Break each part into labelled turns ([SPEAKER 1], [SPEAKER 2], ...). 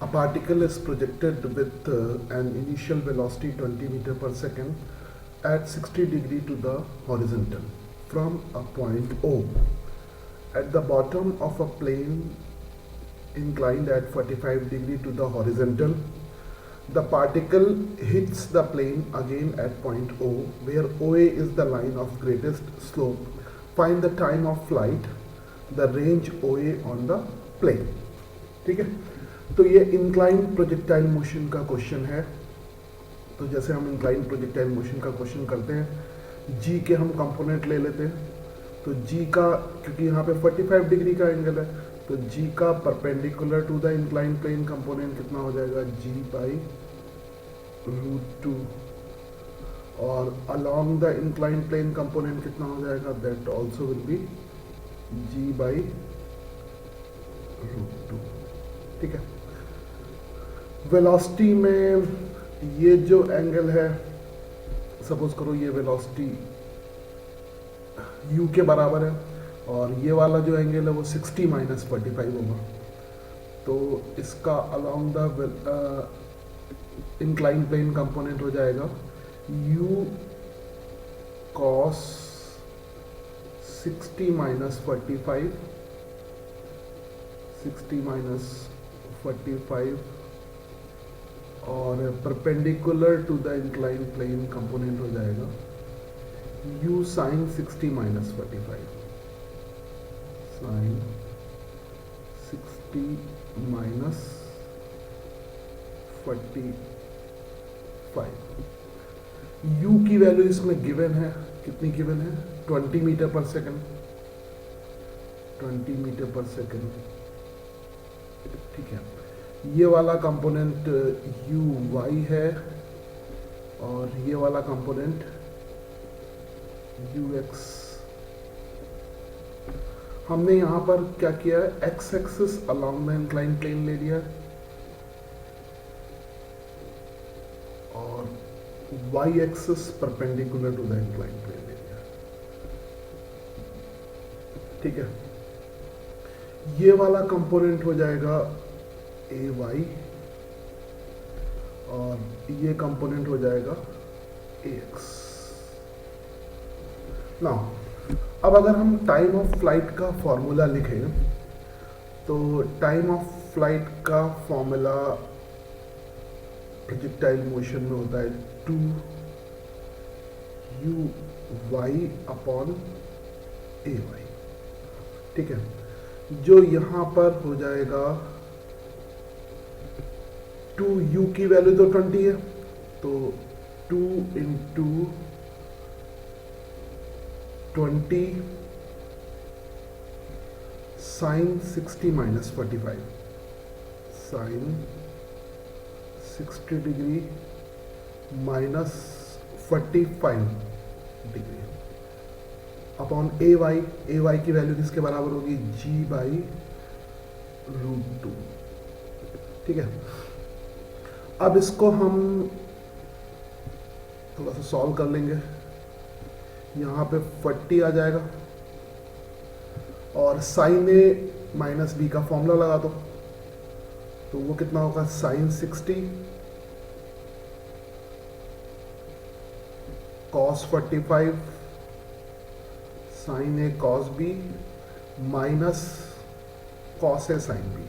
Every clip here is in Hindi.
[SPEAKER 1] A particle is projected with an initial velocity 20 meter per second at 60 degree to the horizontal from a point O at the bottom of a plane inclined at 45 degree to the horizontal. The particle hits the plane again at point O, where OA is the line of greatest slope. Find the time of flight, the range OA on the plane. ठीक है, तो ये इंक्लाइन प्रोजेक्टाइल मोशन का क्वेश्चन है. तो जैसे हम इंक्लाइन प्रोजेक्टाइल मोशन का क्वेश्चन करते हैं, जी के हम कंपोनेंट ले लेते हैं. तो जी का, क्योंकि यहाँ पे 45 डिग्री का एंगल है, तो जी का perpendicular to the incline plane component कितना हो जाएगा, जी बाई √2. और along the incline plane component कितना हो जाएगा, that also will be ji by √2. ठीक है. वेलोसिटी में ये जो एंगल है, सपोज करो ये वेलोसिटी u के बराबर है, और ये वाला जो एंगल है वो 60 माइनस 45 होगा. तो इसका along the incline plane component हो जाएगा u cos 60 माइनस 45, 60 माइनस 45, और perpendicular to the incline plane component हो जाएगा u sin 60 minus 45, sin 60 minus 45. u की वैल्यू इसमें गिवन है, कितनी गिवन है, 20 मीटर पर सेकंड, 20 मीटर पर सेकंड. ठीक है. ये वाला कंपोनेंट u y है, और ये वाला कंपोनेंट ux. हमने यहां पर क्या किया है, x axis along the incline plane ले लिया, और y axis perpendicular to the incline plane ले लिया. ठीक है. ये वाला कंपोनेंट हो जाएगा ay, और ये कंपोनेंट हो जाएगा ax. नाउ अब अगर हम टाइम ऑफ फ्लाइट का फॉर्मूला लिखें, तो टाइम ऑफ फ्लाइट का फॉर्मूला प्रोजेक्टाइल मोशन में होता है 2u अपॉन ay. ठीक है. जो यहाँ पर हो जाएगा 2u की वैल्यू तो 20 है, तो 2 into 20 sine 60 minus 45, sine 60 degree minus 45 degree upon ay की वैल्यू किसके बराबर होगी, g बाई √2. ठीक है. अब इसको हम थोड़ा सा सॉल्व कर लेंगे. यहाँ पे 40 आ जाएगा, और साइन a माइनस बी का फॉर्मूला लगा दो, तो वो कितना होगा, sign 60 cos 45 sign A cos B minus cos A sine B,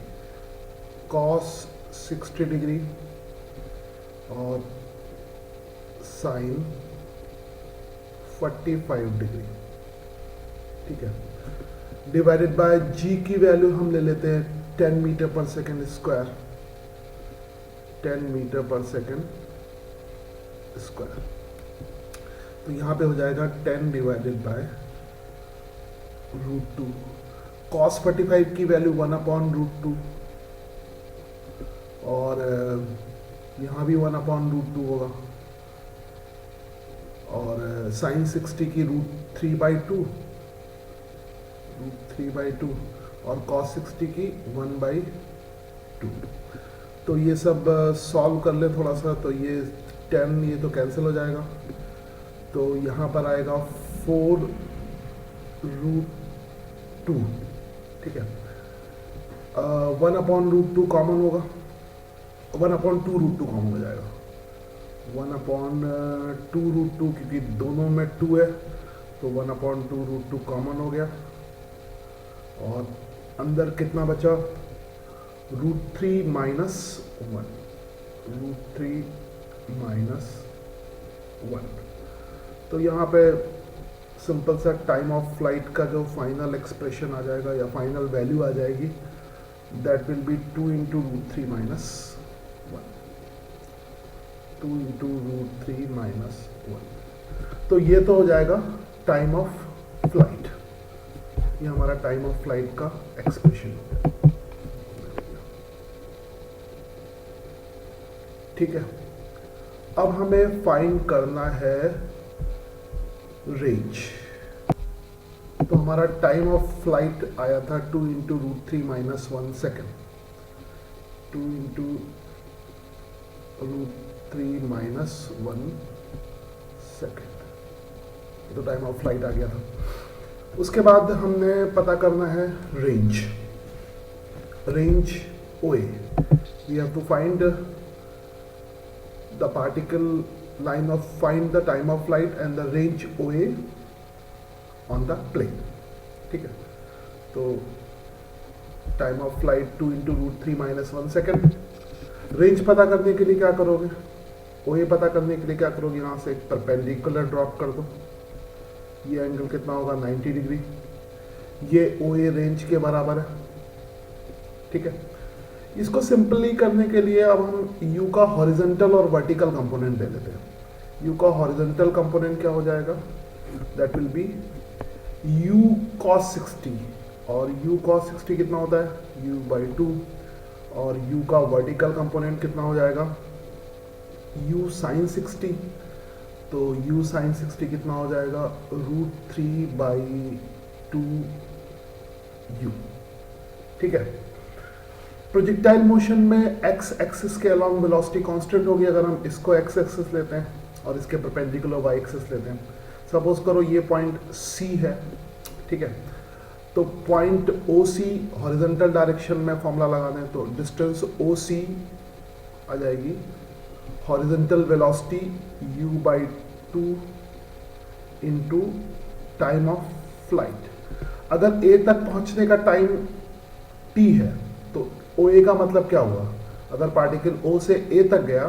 [SPEAKER 1] cos 60 degree और साइन 45 डिग्री. ठीक है. डिवाइडेड बाय जी की वैल्यू हम ले लेते हैं 10 मीटर पर सेकेंड स्क्वायर, 10 मीटर पर सेकेंड स्क्वायर. तो यहाँ पे हो जाएगा 10 डिवाइडेड बाय √2. कॉस 45 की वैल्यू 1 अपॉन √2, और यहाँ भी 1 अपॉन √2 होगा, और साइन 60 की √3/2, √3/2, और कॉस 60 की 1/2. तो ये सब सॉल्व कर ले थोड़ा सा, तो ये 10 ये तो कैंसिल हो जाएगा, तो यहाँ पर आएगा 4√2. ठीक है. 1 अपॉन √2 कॉमन होगा, 1/2√2 कॉमन हो जाएगा, 1/2√2, क्योंकि दोनों में 2 है तो 1/2√2 कॉमन हो गया। और अंदर कितना बचा, √3 माइनस 1, √3 माइनस 1। तो यहाँ पे सिंपल सा टाइम ऑफ फ्लाइट का जो फाइनल एक्सप्रेशन आ जाएगा या फाइनल वैल्यू आ जाएगी, that will be 2 × √3 minus 1, 2 × √3 minus 1। तो ये तो हो जाएगा टाइम ऑफ फ्लाइट, ये हमारा टाइम ऑफ फ्लाइट का एक्सप्रेशन हो गया। ठीक है, अब हमें फाइंड करना है रेंज। तो हमारा टाइम ऑफ फ्लाइट आया था 2 × √3 माइनस 1 सेकेंड, 2 × √3 माइनस 1 सेकेंड, तो टाइम ऑफ फ्लाइट आ गया था। उसके बाद हमने पता करना है range, range OA। We have to find the particle line of find the time of flight and the range OA on the plane। ठीक है, तो time of flight 2 × √3 minus 1 second. Range पता करने के लिए क्या करोगे, OA पता करने के लिए क्या करोगे, यहाँ से एक परपेंडिकुलर ड्रॉप कर दो, ये एंगल कितना होगा 90 डिग्री, ये OA रेंज के बराबर है। ठीक है, इसको सिंपली करने के लिए अब हम U का हॉरिजॉन्टल और वर्टिकल कंपोनेंट ले लेते हैं। U का हॉरिजॉन्टल कंपोनेंट क्या हो जाएगा, that will be U cos 60, और U cos 60 कितना होता है U/2, और U का वर्टिकल कंपोनेंट कितना हो जाएगा U sin 60, तो U sin 60 कितना हो जाएगा √3/2U। ठीक है, प्रोजेक्टाइल मोशन में x एक्सिस के अलॉन्ग वेलोसिटी कांस्टेंट होगी। अगर हम इसको x एक्सिस लेते हैं और इसके परपेंडिकुलर y एक्सिस लेते हैं, सपोज करो ये पॉइंट C है। ठीक है, तो पॉइंट OC हॉरिजॉन्टल डायरेक्शन में फॉर्मूला लगा दें तो डिस्टेंस OC आ जाएगी horizontal velocity U/2 into time of flight. अगर A तक पहुंचने का टाइम T है तो OA का मतलब क्या हुआ, अगर पार्टिकल O से A तक गया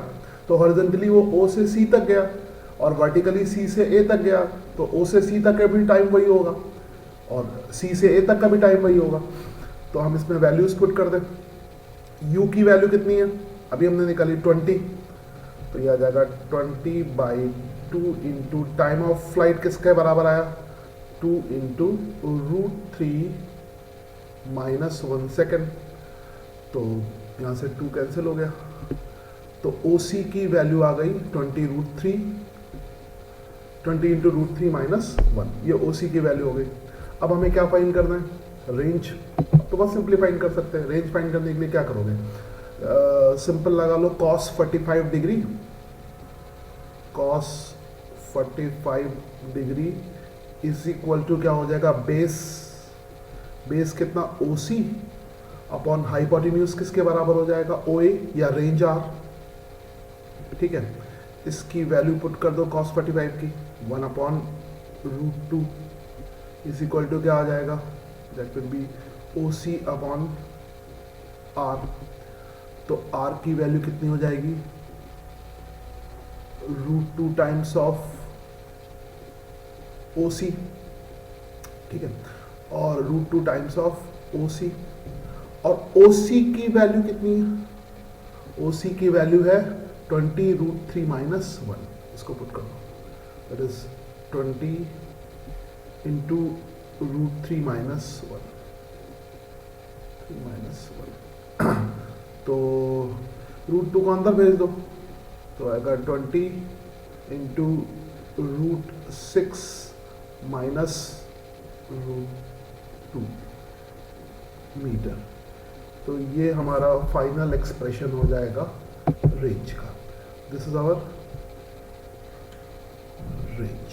[SPEAKER 1] तो हॉरिजॉन्टली वो O से C तक गया, और वर्टिकली C से A तक गया तो O से C तक का भी टाइम वही होगा और C से A तक का भी टाइम वही होगा। तो हम इसमें वैल्यूज पुट कर दें। U की वैल्यू कितनी है, अभी हमने निकाली 20, तो यह आ जाएगा 20/2 इंटू टाइम ऑफ फ्लाइट किसके बराबर आया 2 × √3 माइनस 1 सेकेंड। तो यहाँ से 2 कैंसिल हो गया, तो OC की वैल्यू आ गई 20 × √3 माइनस 1, ये OC की वैल्यू हो गई। अब हमें क्या फाइंड करना है, रेंज। तो बस सिंपली फाइंड कर सकते हैं। रेंज फाइंड करने के लिए क्या करोगे, सिंपल लगा लो cos 45 degree, cos 45 degree is equal to क्या हो जाएगा, बेस कितना OC अपॉन हाइपोटेन्यूज किसके बराबर हो जाएगा OA या रेंज R। ठीक है, इसकी वैल्यू पुट कर दो cos 45 की 1/√2 इज इक्वल टू क्या आ जाएगा, that will be OC upon R। तो R की वैल्यू कितनी हो जाएगी √2 टाइम्स ऑफ OC। ठीक है, और √2 टाइम्स ऑफ OC, और OC की वैल्यू कितनी है, OC की वैल्यू है 20 √3 माइनस 1, इसको पुट करो, दैट इज 20 इंटू √3 माइनस 1, तो √2 को अंदर भेज दो, तो आएगा 20 इंटू √6 माइनस √2 मीटर। तो ये हमारा फाइनल एक्सप्रेशन हो जाएगा रेंज का। This is our range.